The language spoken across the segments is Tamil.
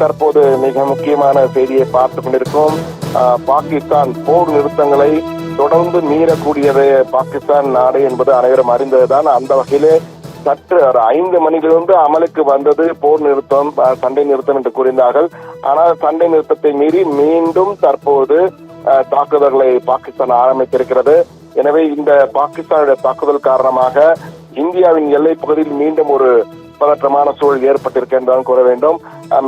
தற்போது மிக முக்கியமான செய்தியை பார்த்துக் கொண்டிருக்கிறோம். பாகிஸ்தான் போர் நிறுத்தங்களை தொடர்ந்து மீறக்கூடியது பாகிஸ்தான் நாடு என்பது அனைவரும் அறிந்ததுதான். அந்த வகையிலே சற்று 5 மணியிலிருந்து அமலுக்கு வந்தது போர் நிறுத்தம், சண்டை நிறுத்தம் என்று கூறினார்கள். ஆனால் சண்டை நிறுத்தத்தை மீறி மீண்டும் தற்போது தாக்குதல்களை பாகிஸ்தான் ஆரம்பித்திருக்கிறது. எனவே இந்த பாகிஸ்தானுடைய தாக்குதல் காரணமாக இந்தியாவின் எல்லை பகுதியில் மீண்டும் ஒரு பதற்றமான சூழல் ஏற்பட்டிருக்கின்றதான் கூற வேண்டும்.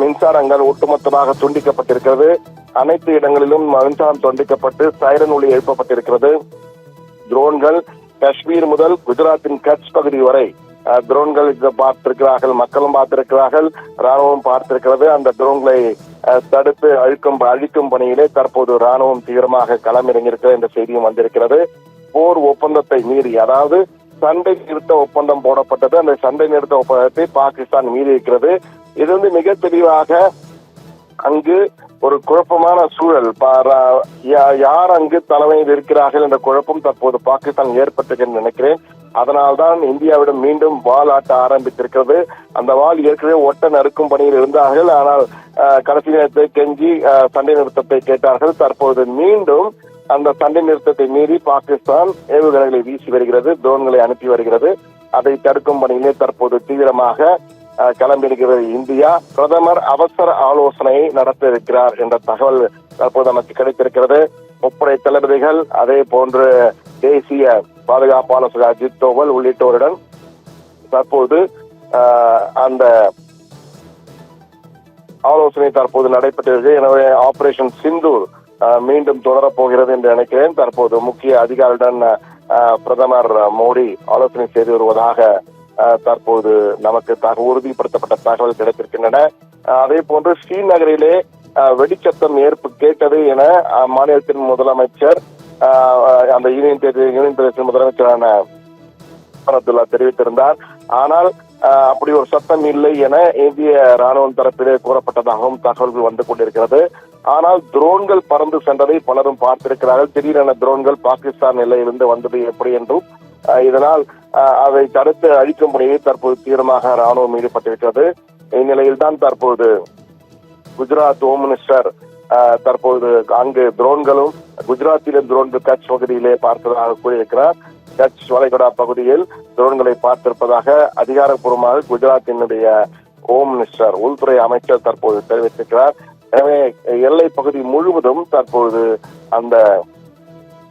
மின்சாரங்கள் ஒட்டுமொத்தமாக துண்டிக்கப்பட்டிருக்கிறது. அனைத்து இடங்களிலும் மின்சாரம் துண்டிக்கப்பட்டு சைரன் ஒலி எழுப்பப்பட்டிருக்கிறது. துரோன்கள் காஷ்மீர் முதல் குஜராத்தின் கட்ச் பகுதி வரை துரோன்கள் பார்த்திருக்கிறார்கள், மக்களும் பார்த்திருக்கிறார்கள், ராணுவம் பார்த்திருக்கிறது. அந்த துரோன்களை தடுத்து அழிக்கும் பணியிலே தற்போது ராணுவம் தீவிரமாக களமிறங்கியிருக்கிறது என்ற செய்தியும் வந்திருக்கிறது. போர் ஒப்பந்தத்தை மீறி, அதாவது சண்டை நிறுத்த ஒப்பந்தம் போடப்பட்டது. அந்த சண்டை நிறுத்த ஒப்பந்தத்தை பாகிஸ்தான் மீறி இருக்கிறது. இது மிக தெளிவாக அங்கு ஒரு குழப்பமான சூழல், யார் அங்கு தலைமையில் இருக்கிறார்கள் என்ற குழப்பம் தற்போது பாகிஸ்தான் ஏற்பட்டது என்று நினைக்கிறேன். அதனால்தான் இந்தியாவிடம் மீண்டும் வாள் ஆட்ட ஆரம்பித்திருக்கிறது. அந்த வாள் ஏற்கனவே ஒட்ட நறுக்கும் பணியில் இருந்தார்கள். ஆனால் கடைசி நேரத்தை கெஞ்சி சண்டை நிறுத்தத்தை கேட்டார்கள். தற்போது மீண்டும் அந்த சண்டை நிறுத்தத்தை மீறி பாகிஸ்தான் ஏவுகணைகளை வீசி வருகிறது, ட்ரோன்களை அனுப்பி வருகிறது. அதை தடுக்கும் பணியிலே தற்போது தீவிரமாக கிளம்பியிருக்கிறது இந்தியா. பிரதமர் அவசர ஆலோசனை நடத்த இருக்கிறார் என்ற தகவல் தற்போது நமக்கு கிடைத்திருக்கிறது. முப்படை தளபதிகள், அதே போன்று தேசிய பாதுகாப்பு ஆலோசகர் அஜித் தோவல் உள்ளிட்டோருடன் தற்போது அந்த ஆலோசனை தற்போது நடைபெற்றிருக்கு. எனவே ஆபரேஷன் சிந்தூர் மீண்டும் தொடரப்போகிறது என்று நினைக்கிறேன். தற்போது முக்கிய அதிகாரியுடன் பிரதமர் மோடி ஆலோசனை செய்து வருவதாக தற்போது நமக்கு உறுதிப்படுத்தப்பட்ட தகவல் கிடைத்திருக்கின்றன. அதே போன்று ஸ்ரீநகரிலே வெடிச்சத்தம் கேட்டது என மாநிலத்தின் முதலமைச்சர், அந்த யூனியன் பிரதேச முதலமைச்சரான அப்துல்லா தெரிவித்திருந்தார். ஆனால் அப்படி ஒரு சத்தம் இல்லை என இந்திய ராணுவம் தரப்பிலே கூறப்பட்டதாகவும் தகவல்கள் வந்து கொண்டிருக்கிறது. ஆனால் துரோன்கள் பறந்து சென்றதை பலரும் பார்த்திருக்கிறார்கள். திடீரென துரோன்கள் பாகிஸ்தான் எல்லையிலிருந்து வந்தது எப்படி என்றும், இதனால் அதை தடுத்து அழிக்கும் பணியை தற்போது தீவிரமாக ராணுவம் ஈடுபட்டிருக்கிறது. இந்நிலையில் தான் தற்போது குஜராத் ஹோம் மினிஸ்டர் தற்போது அங்கு துரோன்களும் குஜராத்திலும் துரோன்கள் கட்ச் பகுதியிலே பார்த்ததாக கூறியிருக்கிறார். கட்ச் வளைகுடா பகுதியில் துரோன்களை பார்த்திருப்பதாக அதிகாரப்பூர்வமாக குஜராத்தினுடைய ஹோம் மினிஸ்டர், உள்துறை அமைச்சர் தற்போது தெரிவித்திருக்கிறார். எனவே எல்லை பகுதி முழுவதும் தற்போது அந்த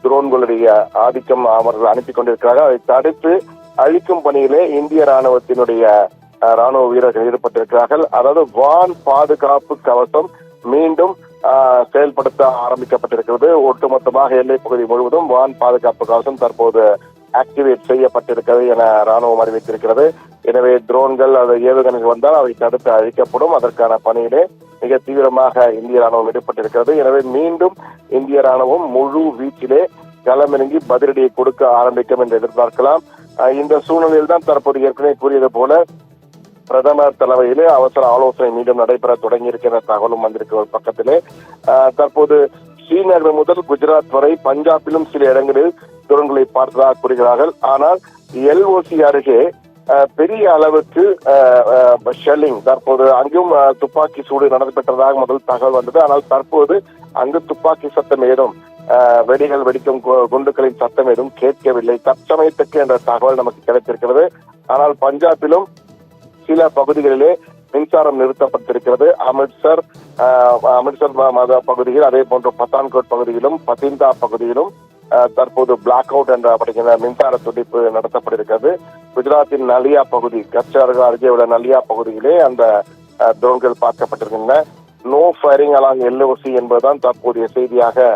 துரோன்களுடைய ஆதிக்கம் அவர்கள் அனுப்பி கொண்டிருக்கிறார்கள். அதை தடுத்து அழிக்கும் பணியிலே இந்திய ராணுவத்தினுடைய ராணுவ வீரர்கள் ஈடுபட்டிருக்கிறார்கள். அதாவது வான் பாதுகாப்பு கவசம் மீண்டும் செயல்படுத்த ஆரம்பிக்கப்பட்டிருக்கிறது. ஒட்டுமொத்தமாக எல்லை பகுதி முழுவதும் வான் பாதுகாப்பு கவசம் தற்போது ஆக்டிவேட் செய்யப்பட்டிருக்கிறது என ராணுவம் அறிவித்திருக்கிறது. எனவே துரோன்கள் ஏவுகணைகள் வந்தால் அவை தடுத்து அழிக்கப்படும். அதற்கான பணியிலே மிக தீவிரமாக இந்திய ராணுவம் ஈடுபட்டிருக்கிறது. எனவே மீண்டும் இந்திய ராணுவம் முழு வீச்சிலே களமிறங்கி பதிலடியை கொடுக்க ஆரம்பிக்கும் என்று எதிர்பார்க்கலாம். இந்த சூழ்நிலையில் தான் தற்போது ஏற்கனவே கூறியது போல பிரதமர் தலைமையிலே அவசர ஆலோசனை மீண்டும் நடைபெற தொடங்கி இருக்கிற தகவலும் வந்திருக்கிற ஒரு பக்கத்திலே. தற்போது ஸ்ரீநகர் முதல் குஜராத் வரை பஞ்சாபிலும் சில இடங்களில் துரோன்களை பார்த்ததாக கூறுகிறார்கள். ஆனால் எல்ஓசி அருகே பெரிய அளவுக்கு ஷெல்லிங், தற்போது அங்கும் துப்பாக்கி சூடு நடைபெற்றதாக முதல் தகவல் வந்தது. ஆனால் தற்போது அங்கு துப்பாக்கி சத்தம் ஏதும், வெடிகள் வெடிக்கும் குண்டுகளின் சத்தம் ஏதும் கேட்கவில்லை தற்சமயத்துக்கு என்ற தகவல் நமக்கு கிடைத்திருக்கிறது. ஆனால் பஞ்சாபிலும் சில பகுதிகளிலே மின்சாரம் நிறுத்தப்பட்டிருக்கிறது. அமிர்த்சர் பகுதியில், அதே போன்று பத்தான்கோட் பகுதியிலும் பத்திந்தா பகுதியிலும் தற்போது பிளாக் அவுட் என்ற அப்படிங்கிற மின்சார துடிப்பு நடத்தப்பட்டிருக்கிறது. குஜராத்தின் நலியா பகுதி, கட்ச் அருகே உள்ள நலியா பகுதியிலே அந்த ட்ரோன்கள் பார்க்கப்பட்டிருக்கின்றன. நோ ஃபயரிங் அலாங் எல்ஓசி என்பதுதான் தற்போதைய செய்தியாக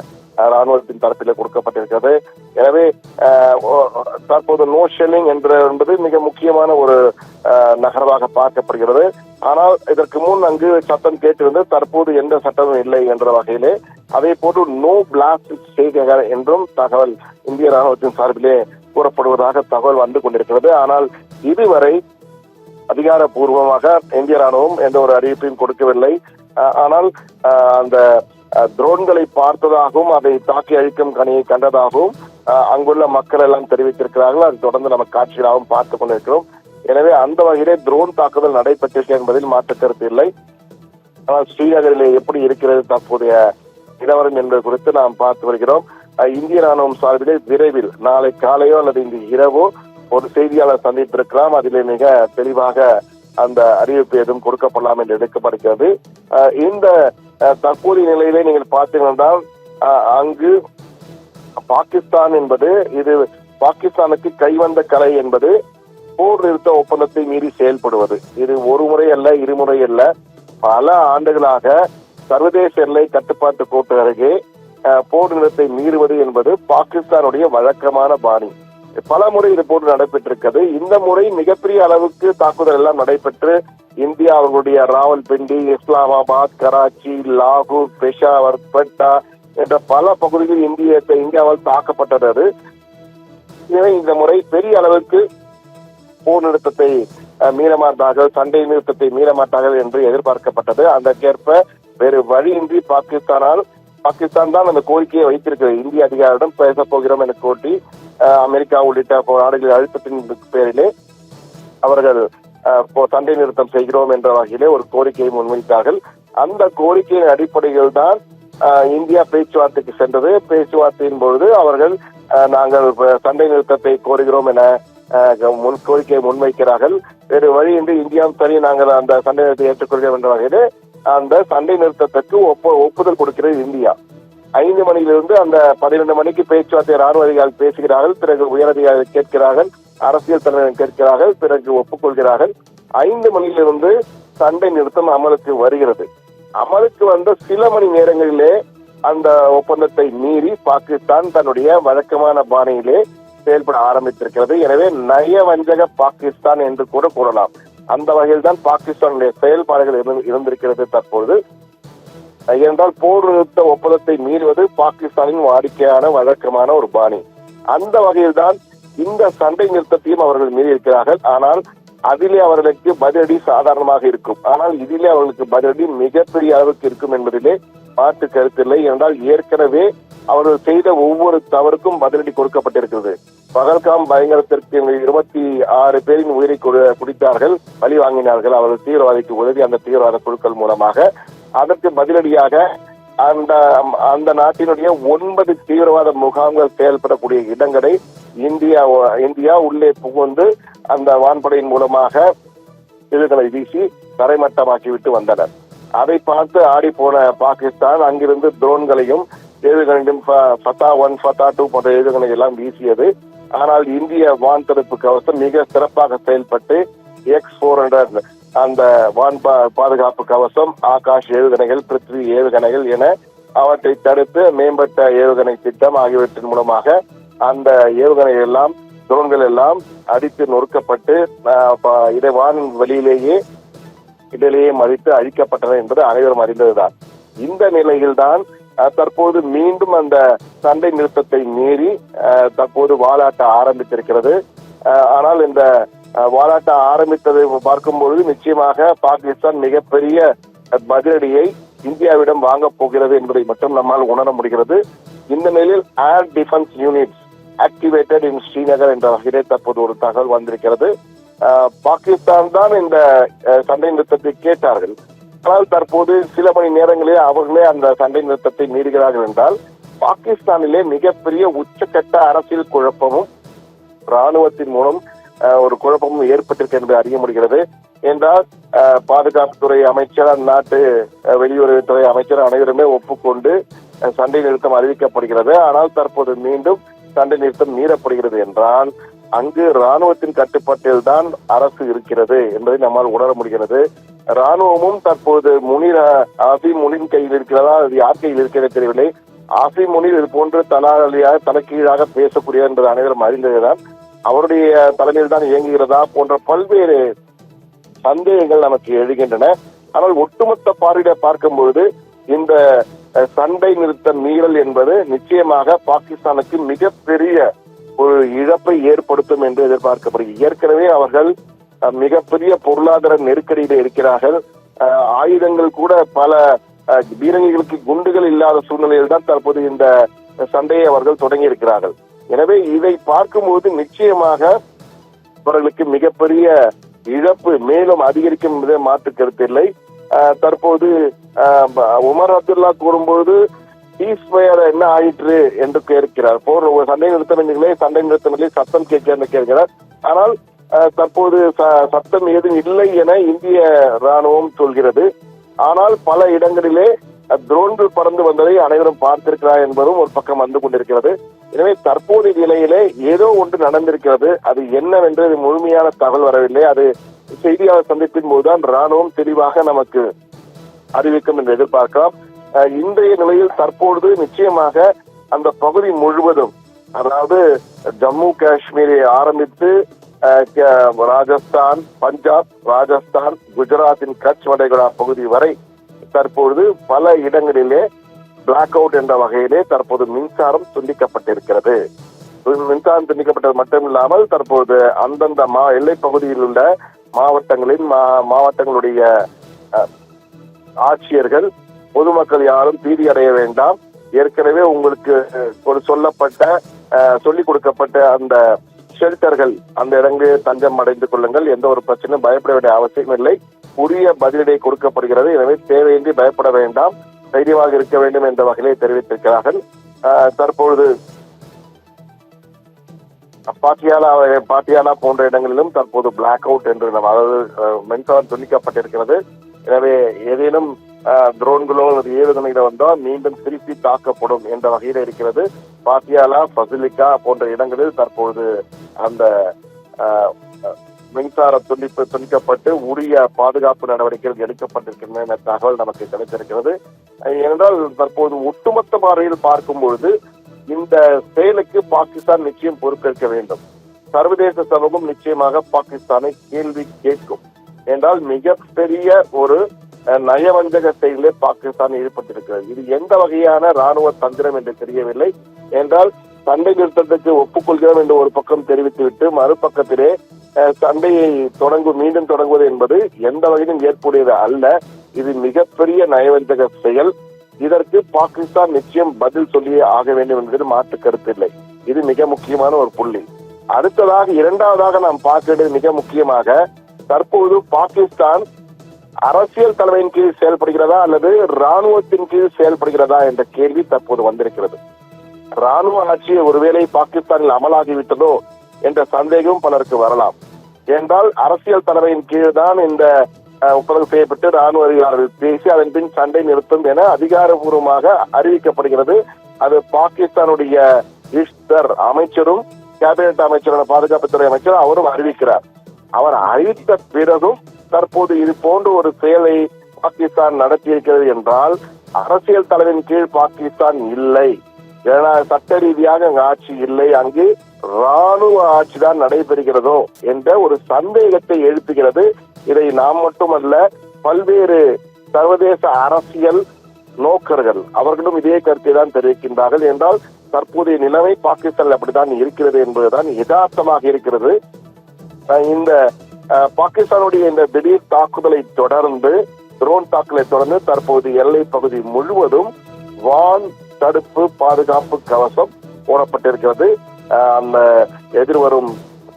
ராணுவத்தின் தரப்பிலே கொடுக்கப்பட்டிருக்கிறது. எனவே தற்போது நோ ஷெல்லிங் என்பது மிக முக்கியமான ஒரு நகர்வாக பார்க்கப்படுகிறது. ஆனால் இதற்கு முன் அங்கு சட்டம் கேட்டிருந்தது, தற்போது எந்த சட்டமும் இல்லை என்ற வகையிலே. அதே போன்று நோ பிளாஸ்ட் செய்க என்றும் தகவல் இந்திய ராணுவத்தின் சார்பிலே கூறப்படுவதாக தகவல் வந்து கொண்டிருக்கிறது. ஆனால் இதுவரை அதிகாரப்பூர்வமாக இந்திய ராணுவம் எந்த ஒரு அறிவிப்பையும் கொடுக்கவில்லை. ஆனால் அந்த ட்ரோன்களை பார்த்ததாகவும் அதை தாக்கி அழிக்கும் கனியை கண்டதாகவும் அங்குள்ள மக்கள் எல்லாம் தெரிவித்திருக்கிறார்கள். அது தொடர்ந்து நம்ம காட்சிகளாகவும் பார்த்துக் கொண்டிருக்கிறோம். எனவே அந்த வகையிலே ட்ரோன் தாக்குதல் நடைபெற்றிருக்கு என்பதில் மாற்று கருத்து இல்லை. ஆனால் ஸ்ரீநகரிலே எப்படி இருக்கிறது தற்போதைய நிலவரம் என்பது குறித்து நாம் பார்த்து வருகிறோம். இந்திய ராணுவம் சார்பிலே விரைவில் நாளை காலையோ அல்லது இன்று இரவோ ஒரு செய்தியாளர் சந்தித்திருக்கலாம். அதிலே மிக தெளிவாக அந்த அறிவிப்பு எதுவும் கொடுக்கப்படலாம் என்று எதிர்க்கப்படுகிறது. இந்த தற்போதைய நிலையிலே நீங்கள் பார்த்தீர்கள் அங்கு பாகிஸ்தான் என்பது இது பாகிஸ்தானுக்கு கைவந்த கலை என்பது போர் நிறுத்த ஒப்பந்தத்தை மீறி செயல்படுவது. இது ஒரு முறை அல்ல, இருமுறை அல்ல, பல ஆண்டுகளாக சர்வதேச எல்லை கட்டுப்பாட்டு கோட்டு அருகே போர் நிறுத்தத்தை மீறுவது என்பது பாகிஸ்தானுடைய வழக்கமான பாணி. பல முறை இது போன்று நடைபெற்றிருக்கிறது. இந்த முறை மிகப்பெரிய அளவுக்கு தாக்குதல் எல்லாம் நடைபெற்று இந்தியா அவர்களுடைய ராவல்பிண்டி, இஸ்லாமாபாத், கராச்சி, லாகூர், பெஷாவர், பெட்டா என்ற பல பகுதிகளில் இந்தியாவால் தாக்கப்பட்டது. எனவே இந்த முறை பெரிய அளவுக்கு போர் நிறுத்தத்தை மீறமாட்டார்கள், சண்டை நிறுத்தத்தை மீறமாட்டார்கள் என்று எதிர்பார்க்கப்பட்டது. அதற்கேற்ப வேறு வழியின்றி பாகிஸ்தான் தான் அந்த கோரிக்கையை வைத்திருக்கிறது. இந்திய அதிகாரிடம் பேச போகிறோம் என கோட்டி அமெரிக்கா உள்ளிட்ட நாடுகளின் அழுத்தத்தின் பேரிலே அவர்கள் சண்டை நிறுத்தம் செய்கிறோம் என்ற வகையிலே ஒரு கோரிக்கையை முன்வைத்தார்கள். அந்த கோரிக்கையின் அடிப்படையில் தான் இந்தியா பேச்சுவார்த்தைக்கு சென்றது. பேச்சுவார்த்தையின் பொழுது அவர்கள் நாங்கள் சண்டை நிறுத்தத்தை கோருகிறோம் என கோரிக்கையை முன்வைக்கிறார்கள். வேறு வழியின்றி இந்தியாவும் சரி நாங்கள் அந்த சண்டை நிறுத்தத்தை ஏற்றுக்கொள்கிறோம் என்ற வகையில் அந்த சண்டை நிறுத்தத்துக்கு ஒப்புதல் கொடுக்கிறது இந்தியா. 5 மணியிலிருந்து அந்த 12 மணிக்கு பேச்சுவார்த்தை ராணுவ அதிகாரிகள் பேசுகிறார்கள், பிறகு உயரதிகாரிகள் கேட்கிறார்கள், அரசியல் தலைவர்கள் கேட்கிறார்கள், பிறகு ஒப்புக்கொள்கிறார்கள். 5 மணியிலிருந்து சண்டை நிறுத்தம் அமலுக்கு வருகிறது. அமலுக்கு வந்த சில மணி நேரங்களிலே அந்த ஒப்பந்தத்தை மீறி பாகிஸ்தான் தன்னுடைய வழக்கமான பாணியிலே செயல்பட ஆரம்பித்திருக்கிறது. எனவே நயவஞ்சக பாகிஸ்தான் என்று கூட கூறலாம். அந்த வகையில் தான் பாகிஸ்தானுடைய செயல்பாடுகள் இருந்திருக்கிறது தற்பொழுது. என்றால் போர் நிறுத்த ஒப்பந்தத்தை மீறுவது பாகிஸ்தானின் வாடிக்கையான வழக்கமான ஒரு பாணி. அந்த வகையில் தான் இந்த சண்டை நிறுத்தத்தையும் அவர்கள் மீறியிருக்கிறார்கள். ஆனால் அதிலே அவர்களுக்கு பதிலடி சாதாரணமாக இருக்கும். ஆனால் இதிலே அவர்களுக்கு பதிலடி மிகப்பெரிய அளவுக்கு இருக்கும் என்பதிலே மாற்று கருத்தில்லை. என்றால் ஏற்கனவே அவர்கள் செய்த ஒவ்வொரு தவறுக்கும் பதிலடி கொடுக்கப்பட்டிருக்கிறது. பகல்காம் பயங்கரத்திற்கு 26 பேரின் உயிரை குடித்தார்கள், பழி வாங்கினார்கள் அவர்கள் தீவிரவாதிக்கு உதவி அந்த தீவிரவாத குழுக்கள் மூலமாக. அதற்கு பதிலடியாக அந்த நாட்டினுடைய 9 தீவிரவாத முகாம்கள் செயல்படக்கூடிய இடங்களை இந்தியா உள்ளே புகுந்து அந்த வான்படையின் மூலமாக இதுகளை வீசி தரைமட்டமாக்கிவிட்டு வந்தனர். அதை பார்த்து ஆடி போன பாகிஸ்தான் அங்கிருந்து ட்ரோன்களையும் ஏவுகணையும் ஃபதா 1, ஃபதா 2 போன்ற ஏவுகணை எல்லாம் வீசியது. ஆனால் இந்திய வான் தடுப்பு கவசம் மிக சிறப்பாக செயல்பட்டு X-400 அந்த வான் பாதுகாப்பு கவசம், ஆகாஷ் ஏவுகணைகள், பிருத்வி ஏவுகணைகள் என அவற்றை தடுத்து மேம்பட்ட ஏவுகணை திட்டம் ஆகியவற்றின் மூலமாக அந்த ஏவுகணைகள் எல்லாம் ட்ரோன்கள் எல்லாம் அடித்து நொறுக்கப்பட்டு இதை வான் வெளியிலேயே இடையிலேயே மறித்து அழிக்கப்பட்டன என்பது அனைவரும் அறிந்ததுதான். இந்த நிலையில்தான் தற்போது மீண்டும் அந்த சண்டை நிறுத்தத்தை மீறி தற்போது வாலாட்ட ஆரம்பித்திருக்கிறது. ஆனால் இந்த வாலாட்ட ஆரம்பித்ததை பார்க்கும்பொழுது நிச்சயமாக பாகிஸ்தான் மிகப்பெரிய பதிலடியை இந்தியாவிடம் வாங்கப் போகிறது என்பதை மட்டும் நம்மால் உணர முடிகிறது. இந்த நிலையில் ஏர் டிஃபென்ஸ் யூனிட்ஸ் ஆக்டிவேட்டட் இன் ஸ்ரீநகர் என்ற வகையிலே தற்போது ஒரு தகவல் வந்திருக்கிறது. பாகிஸ்தான் தான் இந்த சண்டை நிறுத்தத்தை கேட்டார்கள். ஆனால் தற்போது சில மணி நேரங்களில் அவர்களே அந்த சண்டை நிறுத்தத்தை மீறுகிறார்கள் என்றால் பாகிஸ்தானிலே மிகப்பெரிய உச்சக்கட்ட அரசியல் குழப்பமும் ராணுவத்தின் மூலம் ஒரு குழப்பமும் ஏற்பட்டிருக்கு என்பதை அறிய முடிகிறது. என்றால் பாதுகாப்புத்துறை அமைச்சர், அந்நாட்டு வெளியுறவுத்துறை அமைச்சர் அனைவருமே ஒப்புக்கொண்டு சண்டை நிறுத்தம் அறிவிக்கப்படுகிறது. ஆனால் தற்போது மீண்டும் சண்டை நிறுத்தம் மீறப்படுகிறது என்றால் அங்கு ராணுவத்தின் கட்டுப்பாட்டில் தான் அரசு இருக்கிறது என்பதை நம்மால் உணர முடிகிறது. ராணுவமும் தற்போது ஆசிம் முனின் கையில் இருக்கிறதா, அது யார் கையில் இருக்கிறது தெரியவில்லை. ஆசிம் முனிர் இது போன்று தலைக்கீழாக பேசக்கூடிய என்பது அனைவரும் அறிந்ததுதான். அவருடைய தலைமையில் தான் இயங்குகிறதா போன்ற பல்வேறு சந்தேகங்கள் நமக்கு எழுகின்றன. ஆனால் ஒட்டுமொத்த பார்வையிட பார்க்கும்பொழுது இந்த சண்டை நிறுத்த மீறல் என்பது நிச்சயமாக பாகிஸ்தானுக்கு மிகப்பெரிய ஒரு இழப்பை ஏற்படுத்தும் என்று எதிர்பார்க்கப்படுகிறது. ஏற்கனவே அவர்கள் மிகப்பெரிய பொருளாதார நெருக்கடியில் இருக்கிறார்கள். ஆயுதங்கள் கூட பல பீரங்கிகளுக்கு குண்டுகள் இல்லாத சூழ்நிலையில் தான் தற்போது இந்த சண்டையை அவர்கள் தொடங்கி இருக்கிறார்கள். எனவே இதை பார்க்கும்போது நிச்சயமாக அவர்களுக்கு மிகப்பெரிய இழப்பு மேலும் அதிகரிக்கும் என்பதை மாற்று கருத்து இல்லை. தற்போது உமர் அப்துல்லா கூறும்போது சீஸ்ஃபயர் என்ன ஆயிற்று என்று கேட்கிறார். போர் சண்டை நிறுத்தமில்லை, சண்டை நிறுத்தமில்லை, சத்தம் கேட்க என்று கேட்கிறார். ஆனால் தற்போது சத்தம் ஏதும் இல்லை என இந்திய ராணுவம் சொல்கிறது. ஆனால் பல இடங்களிலே ட்ரோன்கள் பறந்து வந்ததை அனைவரும் பார்த்திருக்கிறார் என்பதும் ஒரு பக்கம் வந்து கொண்டிருக்கிறது. எனவே தற்போதைய நிலையிலே ஏதோ ஒன்று நடந்திருக்கிறது. அது என்னவென்று முழுமையான தகவல் வரவில்லை. அது செய்தியாளர் சந்திப்பின் போதுதான் ராணுவம் தெளிவாக நமக்கு அறிவிக்கும் என்று எதிர்பார்க்கலாம். இன்றைய நிலையில் தற்பொழுது நிச்சயமாக அந்த பகுதி முழுவதும், அதாவது ஜம்மு காஷ்மீரை ஆரம்பித்து ராஜஸ்தான், பஞ்சாப், ராஜஸ்தான், குஜராத்தின் கட்ச் வளைகுடா பகுதி வரை தற்பொழுது பல இடங்களிலே பிளாக் அவுட் என்ற வகையிலே தற்போது மின்சாரம் துண்டிக்கப்பட்டிருக்கிறது. மின்சாரம் துண்டிக்கப்பட்டது மட்டுமில்லாமல் தற்போது அந்தந்த எல்லை பகுதியில் உள்ள மாவட்டங்களுடைய ஆட்சியர்கள் பொதுமக்கள் யாரும் பீதி அடைய வேண்டாம், ஏற்கனவே உங்களுக்கு ஒரு சொல்லிக் கொடுக்கப்பட்ட அந்த ஷெல்டர்கள் அந்த இடங்களில் தஞ்சம் அடைந்து கொள்ளுங்கள், எந்த ஒரு பிரச்சனையும் பயப்பட வேண்டிய அவசியம் இல்லை, உரிய பதிலடை கொடுக்கப்படுகிறது, எனவே தேவையின்றி பயப்பட வேண்டாம், தைரியமாக இருக்க வேண்டும் என்ற வகையிலே தெரிவித்திருக்கிறார்கள். தற்பொழுது பாட்டியாலா போன்ற இடங்களிலும் தற்போது பிளாக் அவுட் என்று அதாவது மின்சாரம் துண்டிக்கப்பட்டிருக்கிறது. எனவே ஏதேனும் ட்ரோன்களோ அல்லது ஏவுகணைகளோ வந்தால் மீண்டும் திருப்பி தாக்கப்படும் என்ற வகையில் இருக்கிறது. பாட்டியாலா, பசிலிக்கா போன்ற இடங்களில் தற்போது அந்த மின்சார துண்டிக்கப்பட்டு உரிய பாதுகாப்பு நடவடிக்கைகள் எடுக்கப்பட்டிருக்கின்றன என்ற தகவல் நமக்கு கிடைத்திருக்கிறது. ஏனென்றால் தற்போது ஒட்டுமொத்த பார்வையில் பார்க்கும் பொழுது இந்த செயலுக்கு பாகிஸ்தான் நிச்சயம் பொறுப்பேற்க வேண்டும். சர்வதேச சமூகம் நிச்சயமாக பாகிஸ்தானை கேள்வி கேட்கும். என்றால் மிகப்பெரிய ஒரு நயவஞ்சக செயலே பாகிஸ்தான் ஈடுபட்டிருக்கிறது. இது எந்த வகையான ராணுவ தந்திரம் என்று தெரியவில்லை. என்றால் சண்டை நிறுத்தத்துக்கு ஒப்புக்கொள்கிறோம் என்று ஒரு பக்கம் தெரிவித்துவிட்டு மறுபக்கத்திலே சண்டையை மீண்டும் தொடங்குவது என்பது எந்த வகையிலும் ஏற்புடையது அல்ல. இது மிகப்பெரிய நயவஞ்சக செயல். இதற்கு பாகிஸ்தான் நிச்சயம் பதில் சொல்லியே ஆக வேண்டும் என்பதில் மாற்று கருத்து இல்லை. இது மிக முக்கியமான ஒரு புள்ளி. அடுத்ததாக இரண்டாவதாக நாம் பார்க்கிறது மிக முக்கியமாக, தற்போது பாகிஸ்தான் அரசியல் தலைமையின் கீழ் செயல்படுகிறதா அல்லது ராணுவத்தின் கீழ் செயல்படுகிறதா என்ற கேள்வி தற்போது வந்திருக்கிறது. ராணுவ ஆட்சி ஒருவேளை பாகிஸ்தானில் அமலாகிவிட்டதோ என்ற சந்தேகம் பலருக்கு வரலாம். என்றால் அரசியல் தலைமையின் கீழ் தான் இந்த ஒப்பந்தம் செய்யப்பட்டு ராணுவ அதிகாரிகள் பேசி அதன் பின் சண்டை நிறுத்தும் என அதிகாரப்பூர்வமாக அறிவிக்கப்படுகிறது. அது பாகிஸ்தானுடைய அமைச்சரும் கேபினெட் அமைச்சரான பாதுகாப்புத்துறை அமைச்சர் அவரும் அறிவிக்கிறார். அவர் அறிவித்த பிறகும் தற்போது இது போன்ற ஒரு செயலை பாகிஸ்தான் நடத்தியிருக்கிறது என்றால் அரசியல் தலைவரின் கீழ் பாகிஸ்தான் இல்லை, சட்ட ரீதியாக அங்கு ஆட்சி இல்லை, அங்கு ராணுவ ஆட்சி தான் நடைபெறுகிறதோ என்ற ஒரு சந்தேகத்தை எழுப்புகிறது. இதை நாம் மட்டுமல்ல, பல்வேறு சர்வதேச அரசியல் நோக்கர்கள் அவர்களும் இதே கருத்தை தான் தெரிவிக்கின்றார்கள். என்றால் தற்போதைய நிலைமை பாகிஸ்தான் அப்படித்தான் இருக்கிறது என்பதுதான் யதார்த்தமாக இருக்கிறது. இந்த பாகிஸ்தானுடைய இந்த திடீர் தாக்குதலை தொடர்ந்து, ட்ரோன் தாக்குதலை தொடர்ந்து தற்போது எல்லை பகுதி முழுவதும் வான் தடுப்பு பாதுகாப்பு கவசம் போடப்பட்டிருக்கிறது. அந்த எதிர்வரும்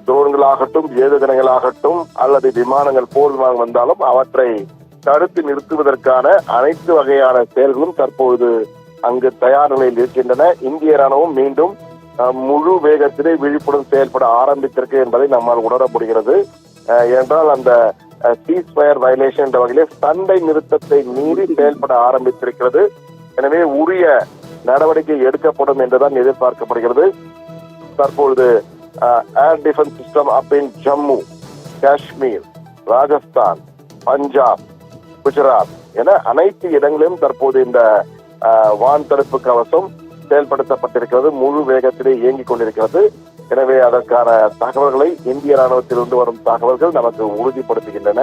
ட்ரோன்களாகட்டும், ஏவுகணைகளாகட்டும் அல்லது விமானங்கள், போர் விமானம் வந்தாலும் அவற்றை தடுத்து நிறுத்துவதற்கான அனைத்து வகையான செயல்களும் தற்போது அங்கு தயார் நிலையில் இருக்கின்றன. இந்திய ராணுவம் மீண்டும் முழு வேகத்திலே விழிப்புடன் செயல்பட ஆரம்பித்திருக்கு என்பதை நம்மால் உணர முடிகிறது. என்றால் அந்த சீஸ்ஃபயர் வயலேஷன் என்ற வகையிலே சண்டை நிறுத்தத்தை மீறி செயல்பட ஆரம்பித்திருக்கிறது. எனவே உரிய நடவடிக்கை எடுக்கப்படும் என்றுதான் எதிர்பார்க்கப்படுகிறது. தற்பொழுது ஏர் டிஃபென்ஸ் சிஸ்டம் அப் இன் ஜம்மு, காஷ்மீர், ராஜஸ்தான், பஞ்சாப், குஜராத் என அனைத்து இடங்களிலும் தற்போது இந்த வான் தடுப்பு கவசம் செயல்படுத்தப்பட்டிருக்கிறது, முழு வேகத்திலே இயங்கிக் கொண்டிருக்கிறது. எனவே அதற்கான தகவல்களை இந்திய ராணுவத்திலிருந்து வரும் தகவல்கள் நமக்கு உறுதிப்படுத்துகின்றன.